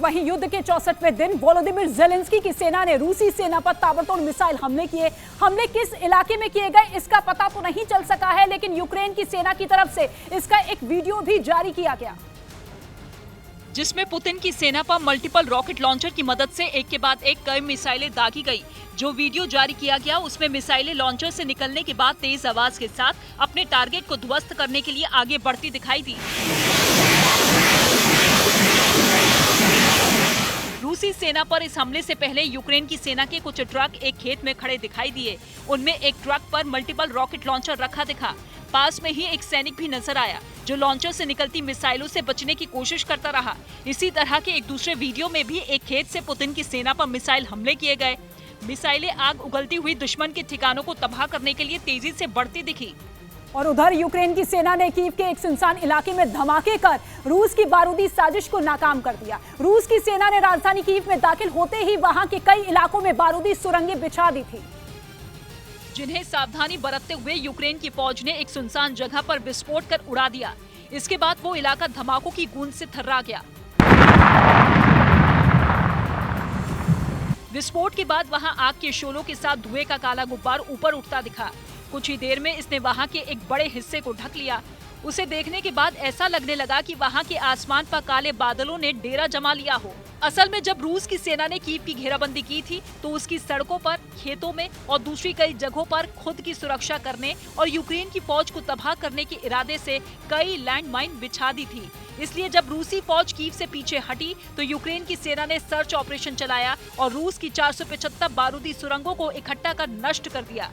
वहीं युद्ध के 64वें दिन वोलोदिमीर ज़ेलेंस्की की सेना ने रूसी सेना पर ताबड़तोड़ मिसाइल हमले किए। हमले किस इलाके में किए गए इसका पता तो नहीं चल सका है, लेकिन यूक्रेन की सेना की तरफ से इसका एक वीडियो भी जारी किया गया, जिसमें पुतिन की सेना पर मल्टीपल रॉकेट लॉन्चर की मदद से एक के बाद एक कई मिसाइलें दागी गई। जो वीडियो जारी किया गया उसमें मिसाइलें लॉन्चर से निकलने के बाद तेज आवाज के साथ अपने टारगेट को ध्वस्त करने के लिए आगे बढ़ती दिखाई दी। रूसी सेना पर इस हमले से पहले यूक्रेन की सेना के कुछ ट्रक एक खेत में खड़े दिखाई दिए। उनमें एक ट्रक पर मल्टीपल रॉकेट लॉन्चर रखा दिखा। पास में ही एक सैनिक भी नजर आया जो लॉन्चर से निकलती मिसाइलों से बचने की कोशिश करता रहा। इसी तरह के एक दूसरे वीडियो में भी एक खेत से पुतिन की सेना पर मिसाइल हमले किए गए। मिसाइलें आग उगलती हुई दुश्मन के ठिकानों को तबाह करने के लिए तेजी से बढ़ती दिखी। और उधर यूक्रेन की सेना ने कीव के एक सुनसान इलाके में धमाके कर रूस की बारूदी साजिश को नाकाम कर दिया। रूस की सेना ने राजधानी कीव में दाखिल होते ही वहां के कई इलाकों में बारूदी सुरंगें बिछा दी थी, जिन्हें सावधानी बरतते हुए यूक्रेन की फौज ने एक सुनसान जगह पर विस्फोट कर उड़ा दिया। इसके बाद वो इलाका धमाकों की गूंज से थर्रा गया। विस्फोट के बाद वहां आग के शोलों के साथ धुएं का काला गुब्बार ऊपर उठता दिखा। कुछ ही देर में इसने वहां के एक बड़े हिस्से को ढक लिया। उसे देखने के बाद ऐसा लगने लगा कि वहां के आसमान पर काले बादलों ने डेरा जमा लिया हो। असल में जब रूस की सेना ने कीव की घेराबंदी की थी तो उसकी सड़कों पर, खेतों में और दूसरी कई जगहों पर खुद की सुरक्षा करने और यूक्रेन की फौज को तबाह करने के इरादे से कई लैंडमाइन बिछा दी थी। इसलिए जब रूसी फौज कीव से पीछे हटी तो यूक्रेन की सेना ने सर्च ऑपरेशन चलाया और रूस की 475 बारूदी सुरंगों को इकट्ठा कर नष्ट कर दिया।